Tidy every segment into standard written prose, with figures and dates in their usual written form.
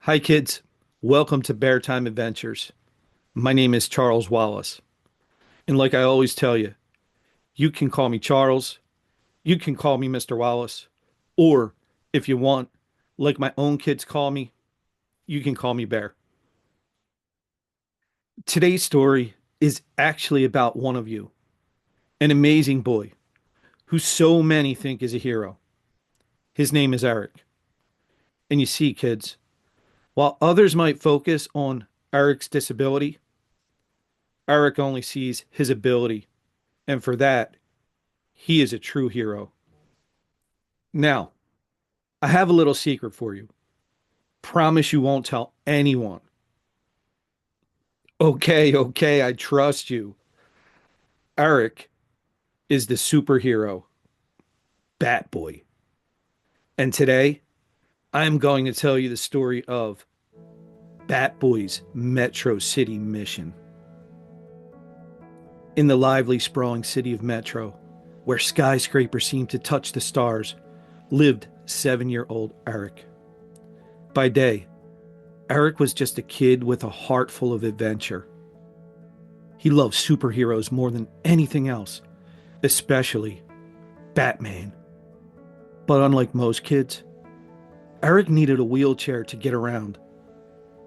Hi, kids. Welcome to Bear Time Adventures. My name is Charles Wallace. And like I always tell you, you can call me Charles, you can call me Mr. Wallace, or if you want, like my own kids call me, you can call me Bear. Today's story is actually about one of you, an amazing boy who so many think is a hero. His name is Eric. And you see, kids, while others might focus on Eric's disability, Eric only sees his ability. And for that, he is a true hero. Now, I have a little secret for you. Promise you won't tell anyone. Okay, I trust you. Eric is the superhero, Batboy. And today, I'm going to tell you the story of Batboy's Metro City mission. In the lively, sprawling city of Metro, where skyscrapers seemed to touch the stars, lived 7-year-old Eric. By day, Eric was just a kid with a heart full of adventure. He loved superheroes more than anything else, especially Batman. But unlike most kids, Eric needed a wheelchair to get around.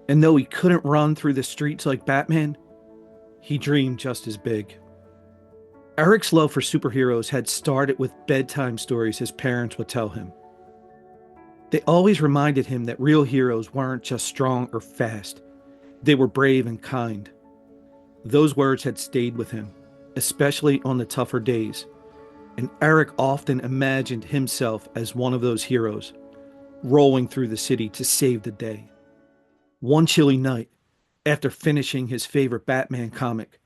And though he couldn't run through the streets like Batman, he dreamed just as big. Eric's love for superheroes had started with bedtime stories his parents would tell him. They always reminded him that real heroes weren't just strong or fast, they were brave and kind. Those words had stayed with him, especially on the tougher days, and Eric often imagined himself as one of those heroes, rolling through the city to save the day. One chilly night, after finishing his favorite Batman comic,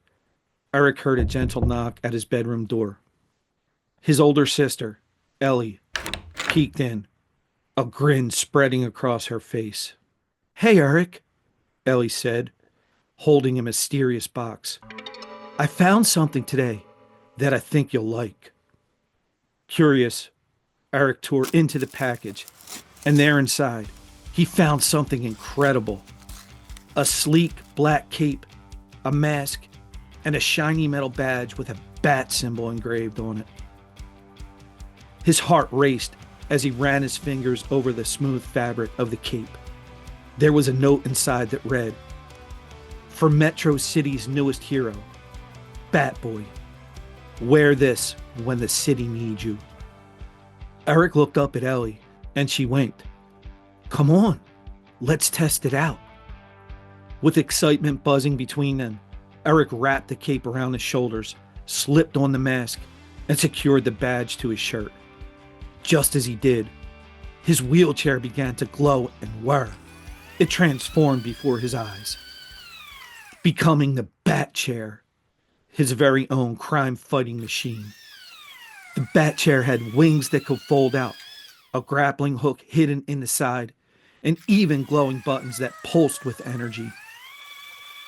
Eric heard a gentle knock at his bedroom door. His older sister, Ellie, peeked in, a grin spreading across her face. "Hey, Eric," Ellie said, holding a mysterious box. "I found something today that I think you'll like." Curious, Eric tore into the package, and there inside, he found something incredible. A sleek black cape, a mask, and a shiny metal badge with a bat symbol engraved on it. His heart raced as he ran his fingers over the smooth fabric of the cape. There was a note inside that read, "For Metro City's newest hero, Batboy. Wear this when the city needs you." Eric looked up at Ellie, and she winked. "Come on, let's test it out." With excitement buzzing between them, Eric wrapped the cape around his shoulders, slipped on the mask, and secured the badge to his shirt. Just as he did, his wheelchair began to glow and whir. It transformed before his eyes, becoming the Bat Chair, his very own crime-fighting machine. The Bat Chair had wings that could fold out, a grappling hook hidden in the side, and even glowing buttons that pulsed with energy.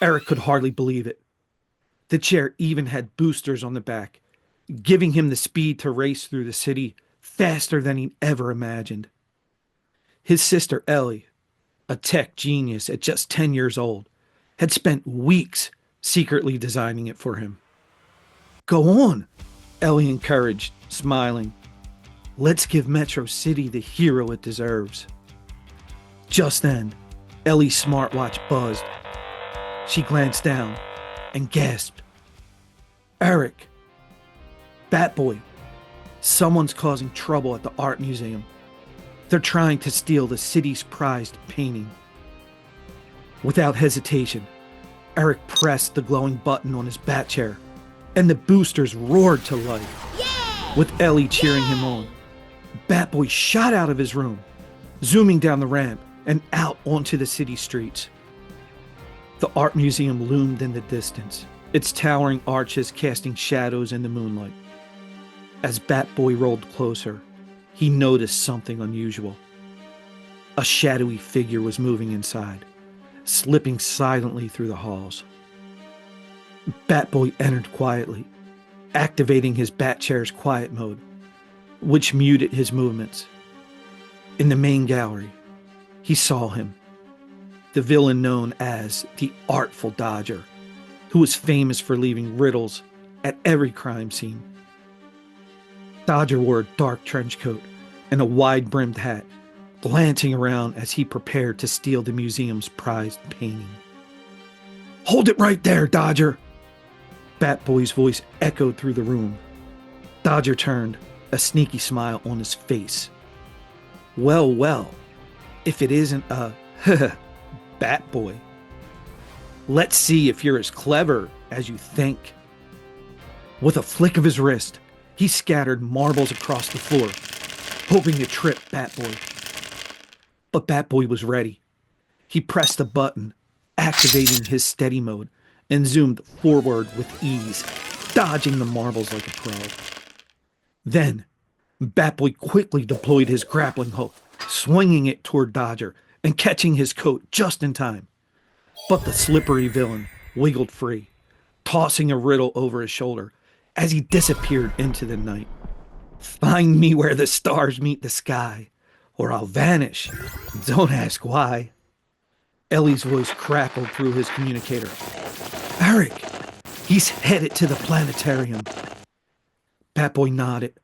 Eric could hardly believe it. The chair even had boosters on the back, giving him the speed to race through the city faster than he'd ever imagined. His sister Ellie, a tech genius at just 10 years old, had spent weeks secretly designing it for him. "Go on," Ellie encouraged, smiling. "Let's give Metro City the hero it deserves." Just then, Ellie's smartwatch buzzed. She glanced down and gasped. "Eric, Batboy, someone's causing trouble at the art museum. They're trying to steal the city's prized painting." Without hesitation, Eric pressed the glowing button on his bat chair, and the boosters roared to life. Yay! With Ellie cheering him on, Batboy shot out of his room, zooming down the ramp and out onto the city streets. The art museum loomed in the distance, its towering arches casting shadows in the moonlight. As Batboy rolled closer, he noticed something unusual. A shadowy figure was moving inside, slipping silently through the halls. Batboy entered quietly, activating his Batchair's quiet mode, which muted his movements. In the main gallery, he saw him, the villain known as the Artful Dodger, who was famous for leaving riddles at every crime scene. Dodger wore a dark trench coat and a wide-brimmed hat, glancing around as he prepared to steal the museum's prized painting. "Hold it right there, Dodger!" Batboy's voice echoed through the room. Dodger turned, a sneaky smile on his face. "Well, well, if it isn't a Batboy. Let's see if you're as clever as you think." With a flick of his wrist, he scattered marbles across the floor, hoping to trip Batboy. But Batboy was ready. He pressed a button, activating his steady mode, and zoomed forward with ease, dodging the marbles like a pro. Then, Batboy quickly deployed his grappling hook, swinging it toward Dodger and catching his coat just in time. But the slippery villain wiggled free, tossing a riddle over his shoulder as he disappeared into the night. "Find me where the stars meet the sky, or I'll vanish. Don't ask why." Ellie's voice crackled through his communicator. "Eric, he's headed to the planetarium." Batboy nodded,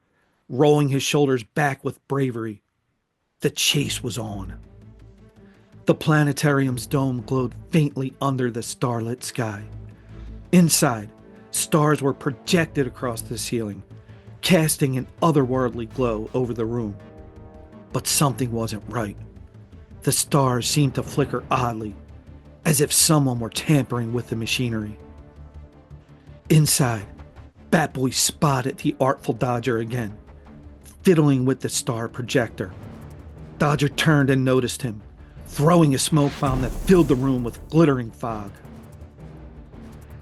rolling his shoulders back with bravery. The chase was on. The planetarium's dome glowed faintly under the starlit sky. Inside, stars were projected across the ceiling, casting an otherworldly glow over the room. But something wasn't right. The stars seemed to flicker oddly, as if someone were tampering with the machinery. Inside, Batboy spotted the Artful Dodger again, fiddling with the star projector. Dodger turned and noticed him, throwing a smoke bomb that filled the room with glittering fog.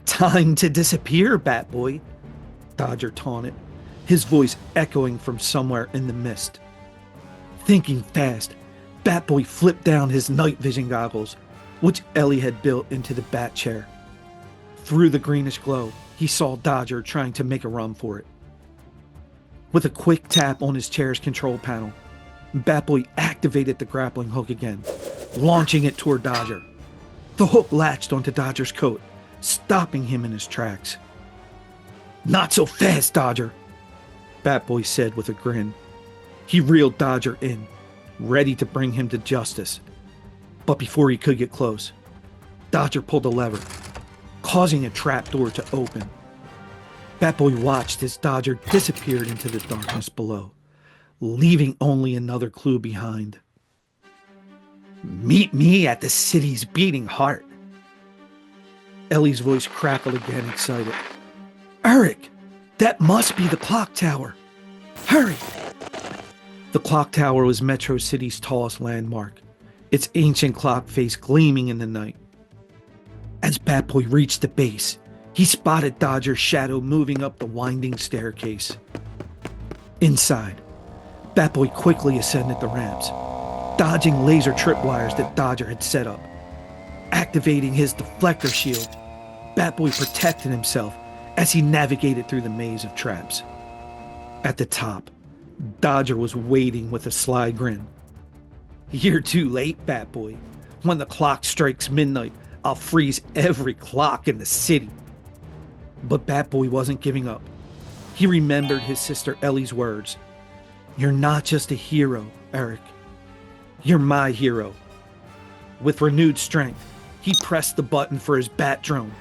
"Time to disappear, Batboy," Dodger taunted, his voice echoing from somewhere in the mist. Thinking fast, Batboy flipped down his night vision goggles, which Ellie had built into the bat chair. Through the greenish glow, he saw Dodger trying to make a run for it. With a quick tap on his chair's control panel, Batboy activated the grappling hook again, launching it toward Dodger. The hook latched onto Dodger's coat, stopping him in his tracks. "Not so fast, Dodger," Batboy said with a grin. He reeled Dodger in, ready to bring him to justice. But before he could get close, Dodger pulled a lever, causing a trapdoor to open. Batboy watched as Dodger disappeared into the darkness below, leaving only another clue behind. "Meet me at the city's beating heart." Ellie's voice crackled again, excited. "Eric, that must be the clock tower. Hurry!" The clock tower was Metro City's tallest landmark, its ancient clock face gleaming in the night. As Batboy reached the base, he spotted Dodger's shadow moving up the winding staircase. Inside, Batboy quickly ascended the ramps, dodging laser tripwires that Dodger had set up. Activating his deflector shield, Batboy protected himself as he navigated through the maze of traps. At the top, Dodger was waiting with a sly grin. "You're too late, Batboy. When the clock strikes midnight, I'll freeze every clock in the city." But Batboy wasn't giving up. He remembered his sister Ellie's words. "You're not just a hero, Eric. You're my hero." With renewed strength, he pressed the button for his bat drone,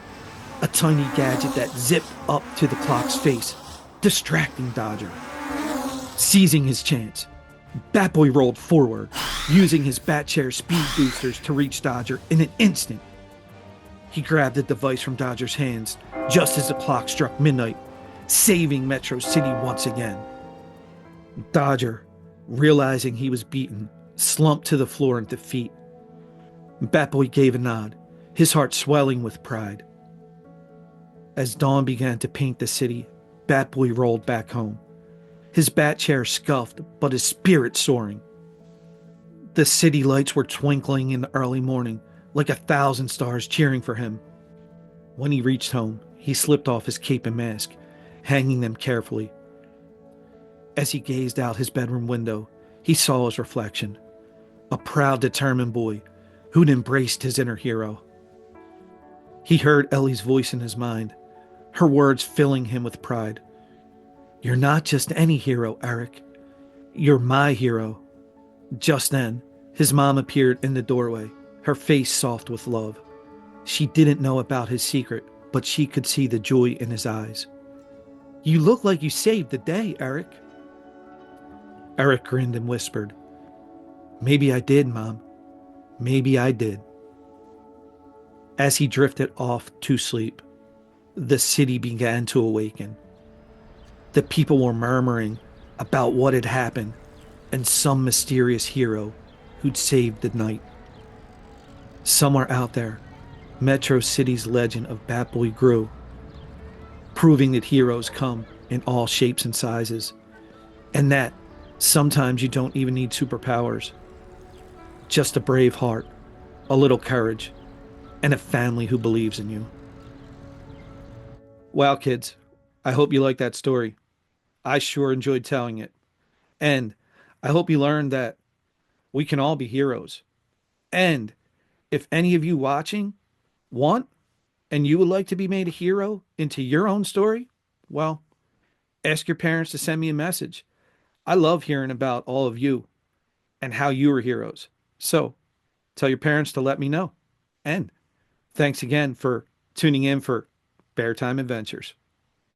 a tiny gadget that zipped up to the clock's face, distracting Dodger. Seizing his chance, Batboy rolled forward, using his Batchair speed boosters to reach Dodger in an instant. He grabbed the device from Dodger's hands just as the clock struck midnight, saving Metro City once again. Dodger, realizing he was beaten, slumped to the floor in defeat. Batboy gave a nod, his heart swelling with pride. As dawn began to paint the city, Batboy rolled back home. His bat chair scuffed, but his spirit soaring. The city lights were twinkling in the early morning, like 1,000 stars cheering for him. When he reached home, he slipped off his cape and mask, hanging them carefully. As he gazed out his bedroom window, he saw his reflection. A proud, determined boy, who'd embraced his inner hero. He heard Ellie's voice in his mind, her words filling him with pride. You're not just any hero, Eric. You're my hero. Just then, his mom appeared in the doorway, her face soft with love. She didn't know about his secret, but she could see the joy in his eyes. You look like you saved the day, Eric. Eric grinned and whispered, Maybe I did, Mom. Maybe I did. As he drifted off to sleep, the city began to awaken. The people were murmuring about what had happened and some mysterious hero who'd saved the night. Somewhere out there, Metro City's legend of Batboy grew, proving that heroes come in all shapes and sizes, and that sometimes you don't even need superpowers. Just a brave heart, a little courage, and a family who believes in you. Wow, kids, I hope you liked that story. I sure enjoyed telling it. And I hope you learned that we can all be heroes. And if any of you watching want and you would like to be made a hero into your own story, well, ask your parents to send me a message. I love hearing about all of you and how you are heroes. So tell your parents to let me know. And thanks again for tuning in for Bear Time Adventures.